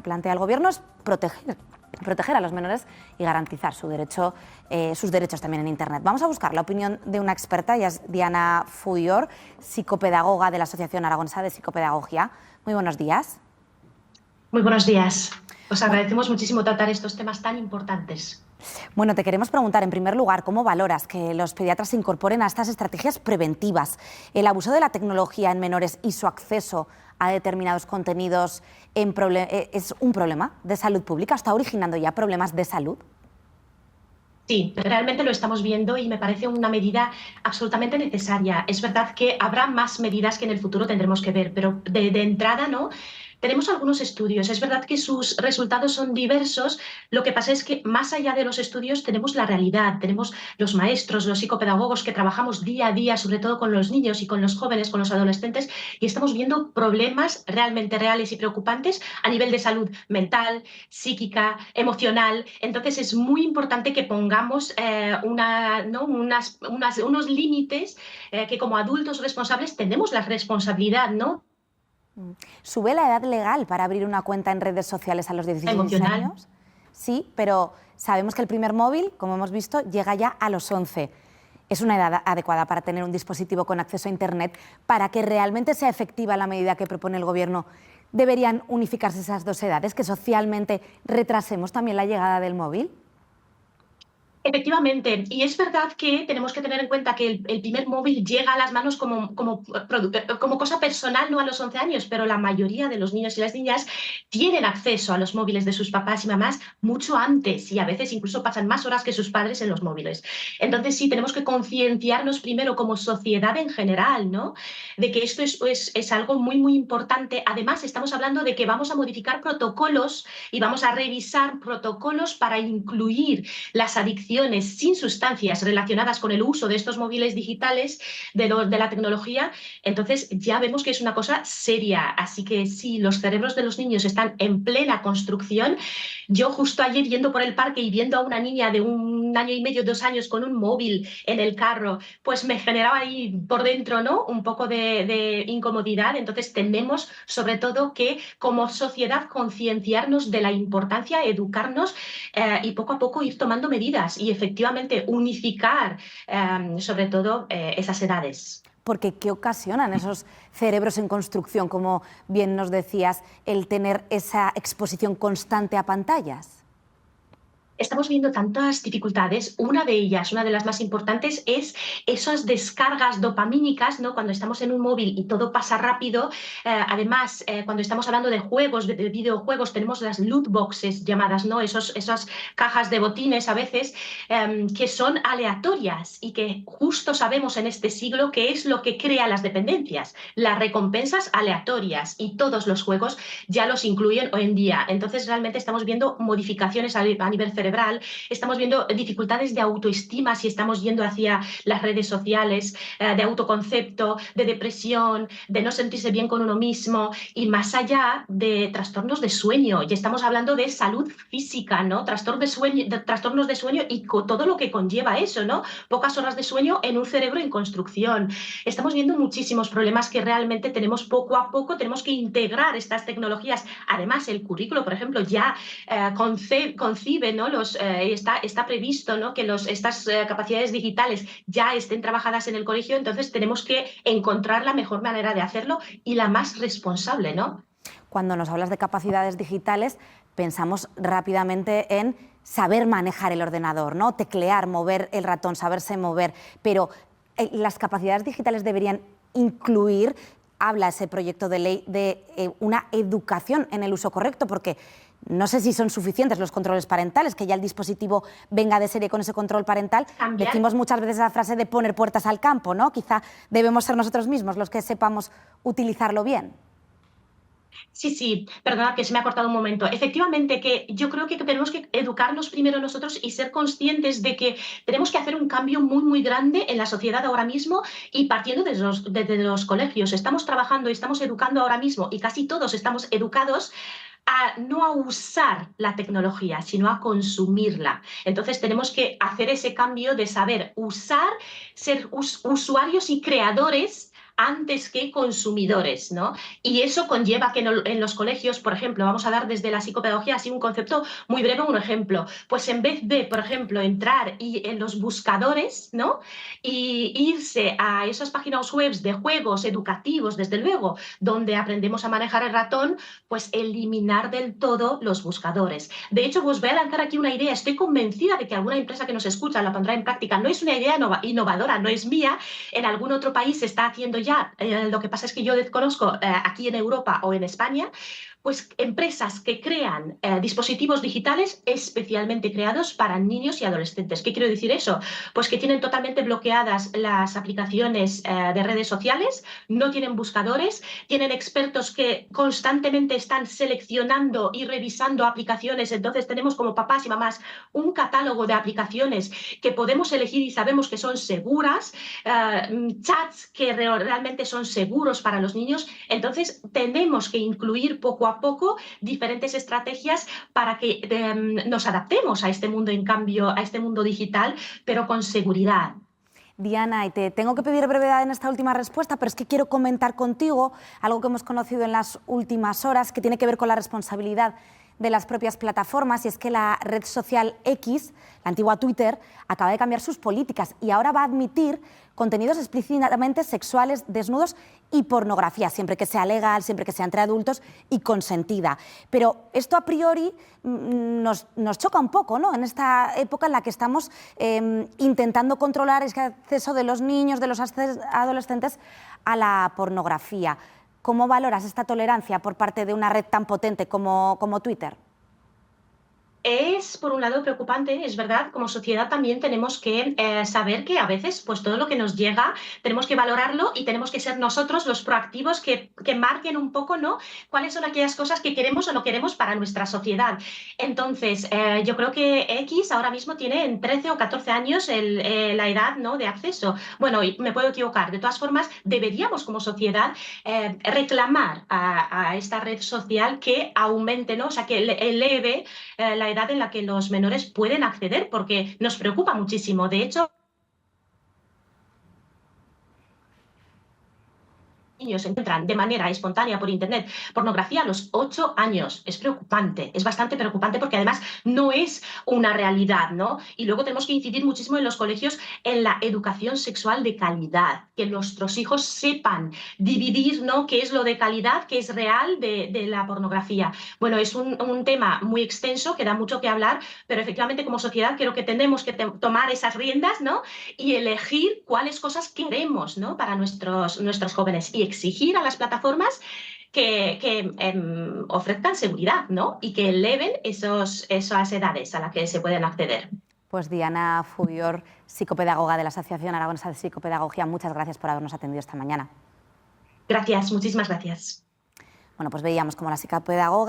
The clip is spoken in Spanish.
plantea el Gobierno es proteger a los menores y garantizar sus derechos también en Internet. Vamos a buscar la opinión de una experta, ella es Diana Fuyor, psicopedagoga de la Asociación Aragonesa de Psicopedagogía. Muy buenos días. Muy buenos días. Os agradecemos muchísimo tratar estos temas tan importantes. Bueno, te queremos preguntar, en primer lugar, ¿cómo valoras que los pediatras se incorporen a estas estrategias preventivas? ¿El abuso de la tecnología en menores y su acceso a determinados contenidos es un problema de salud pública? ¿Está originando ya problemas de salud? Sí, realmente lo estamos viendo y me parece una medida absolutamente necesaria. Es verdad que habrá más medidas que en el futuro tendremos que ver, pero de entrada, ¿no? Tenemos algunos estudios, es verdad que sus resultados son diversos, lo que pasa es que más allá de los estudios tenemos la realidad, tenemos los maestros, los psicopedagogos que trabajamos día a día, sobre todo con los niños y con los jóvenes, con los adolescentes, y estamos viendo problemas realmente reales y preocupantes a nivel de salud mental, psíquica, emocional. Entonces es muy importante que pongamos unos límites que como adultos responsables tenemos la responsabilidad, ¿no? ¿Sube la edad legal para abrir una cuenta en redes sociales a los 16 años? Sí, pero sabemos que el primer móvil, como hemos visto, llega ya a los 11. ¿Es una edad adecuada para tener un dispositivo con acceso a Internet? Para que realmente sea efectiva la medida que propone el Gobierno, ¿deberían unificarse esas dos edades, que socialmente retrasemos también la llegada del móvil? Efectivamente, y es verdad que tenemos que tener en cuenta que el primer móvil llega a las manos como cosa personal, no a los 11 años, pero la mayoría de los niños y las niñas tienen acceso a los móviles de sus papás y mamás mucho antes y a veces incluso pasan más horas que sus padres en los móviles. Entonces sí, tenemos que concienciarnos primero como sociedad en general, ¿no? De que esto es algo muy, muy importante. Además, estamos hablando de que vamos a modificar protocolos y vamos a revisar protocolos para incluir las adicciones sin sustancias relacionadas con el uso de estos móviles digitales, de la tecnología. Entonces ya vemos que es una cosa seria. Así que sí, los cerebros de los niños están en plena construcción. Yo justo ayer yendo por el parque y viendo a una niña de 1 año y medio, 2 años con un móvil en el carro, pues me generaba ahí por dentro, ¿no?, un poco de incomodidad. Entonces tenemos sobre todo que como sociedad concienciarnos de la importancia, educarnos y poco a poco ir tomando medidas y efectivamente unificar sobre todo esas edades. Porque ¿qué ocasionan esos cerebros en construcción, como bien nos decías, el tener esa exposición constante a pantallas? Estamos viendo tantas dificultades. Una de ellas, una de las más importantes, es esas descargas dopamínicas, ¿no? Cuando estamos en un móvil y todo pasa rápido. Además, cuando estamos hablando de juegos, de videojuegos, tenemos las loot boxes llamadas, ¿no? Esas cajas de botines a veces que son aleatorias y que justo sabemos en este siglo qué es lo que crea las dependencias. Las recompensas aleatorias, y todos los juegos ya los incluyen hoy en día. Entonces, realmente estamos viendo modificaciones a nivel cerebral. Estamos viendo dificultades de autoestima si estamos yendo hacia las redes sociales, de autoconcepto, de depresión, de no sentirse bien con uno mismo y más allá de trastornos de sueño. Y estamos hablando de salud física, ¿no? Trastornos de sueño y todo lo que conlleva eso, ¿no? Pocas horas de sueño en un cerebro en construcción. Estamos viendo muchísimos problemas que realmente tenemos poco a poco, tenemos que integrar estas tecnologías. Además, el currículo, por ejemplo, ya concibe, ¿no? Está previsto, ¿no?, que estas capacidades digitales ya estén trabajadas en el colegio. Entonces tenemos que encontrar la mejor manera de hacerlo y la más responsable, ¿no? Cuando nos hablas de capacidades digitales, pensamos rápidamente en saber manejar el ordenador, ¿no? Teclear, mover el ratón, saberse mover, pero las capacidades digitales deberían incluir, habla ese proyecto de ley, de una educación en el uso correcto, porque no sé si son suficientes los controles parentales, que ya el dispositivo venga de serie con ese control parental. También. Decimos muchas veces la frase de poner puertas al campo, ¿no? Quizá debemos ser nosotros mismos los que sepamos utilizarlo bien. Sí, perdona que se me ha cortado un momento. Efectivamente, que yo creo que tenemos que educarnos primero nosotros y ser conscientes de que tenemos que hacer un cambio muy, muy grande en la sociedad ahora mismo y partiendo desde los colegios. Estamos trabajando y estamos educando ahora mismo y casi todos estamos educados no a usar la tecnología, sino a consumirla. Entonces tenemos que hacer ese cambio de saber usar, ser usuarios y creadores antes que consumidores, ¿no? Y eso conlleva que en los colegios, por ejemplo, vamos a dar desde la psicopedagogía así un concepto muy breve, un ejemplo, pues en vez de, por ejemplo, entrar en los buscadores, ¿no? Y irse a esas páginas web de juegos educativos, desde luego, donde aprendemos a manejar el ratón, pues eliminar del todo los buscadores. De hecho, os voy a lanzar aquí una idea, estoy convencida de que alguna empresa que nos escucha la pondrá en práctica, no es una idea innovadora, no es mía, en algún otro país se está haciendo ya, lo que pasa es que yo desconozco aquí en Europa o en España, pues empresas que crean dispositivos digitales especialmente creados para niños y adolescentes. ¿Qué quiero decir eso? Pues que tienen totalmente bloqueadas las aplicaciones de redes sociales, no tienen buscadores, tienen expertos que constantemente están seleccionando y revisando aplicaciones, entonces tenemos como papás y mamás un catálogo de aplicaciones que podemos elegir y sabemos que son seguras, chats que realmente son seguros para los niños, entonces tenemos que incluir poco a poco diferentes estrategias para que nos adaptemos a este mundo en cambio, a este mundo digital, pero con seguridad. Diana, y te tengo que pedir brevedad en esta última respuesta, pero es que quiero comentar contigo algo que hemos conocido en las últimas horas que tiene que ver con la responsabilidad de las propias plataformas, y es que la red social X, la antigua Twitter, acaba de cambiar sus políticas y ahora va a admitir contenidos explícitamente sexuales, desnudos y pornografía, siempre que sea legal, siempre que sea entre adultos y consentida. Pero esto a priori nos choca un poco, ¿no? En esta época en la que estamos intentando controlar ese acceso de los niños, de los adolescentes a la pornografía. ¿Cómo valoras esta tolerancia por parte de una red tan potente como Twitter? Es, por un lado, preocupante, es verdad, como sociedad también tenemos que saber que a veces pues todo lo que nos llega tenemos que valorarlo y tenemos que ser nosotros los proactivos que marquen un poco, ¿no?, cuáles son aquellas cosas que queremos o no queremos para nuestra sociedad. Entonces, yo creo que X ahora mismo tiene en 13 o 14 años la edad, ¿no?, de acceso. Bueno, y me puedo equivocar, de todas formas, deberíamos como sociedad reclamar a esta red social que aumente, ¿no?, o sea, que eleve la edad en la que los menores pueden acceder, porque nos preocupa muchísimo. De hecho, niños encuentran de manera espontánea por internet pornografía a los 8 años. Es preocupante, es bastante preocupante porque además no es una realidad, ¿no? Y luego tenemos que incidir muchísimo en los colegios en la educación sexual de calidad, que nuestros hijos sepan dividir, ¿no?, qué es lo de calidad, qué es real de la pornografía. Bueno, es un tema muy extenso que da mucho que hablar, pero efectivamente como sociedad creo que tenemos que tomar esas riendas, ¿no?, y elegir cuáles cosas queremos, ¿no?, para nuestros jóvenes, y exigir a las plataformas que ofrezcan seguridad, ¿no?, y que eleven esas edades a las que se pueden acceder. Pues Diana Fuyor, psicopedagoga de la Asociación Aragonesa de Psicopedagogía, muchas gracias por habernos atendido esta mañana. Gracias, muchísimas gracias. Bueno, pues veíamos como la psicopedagoga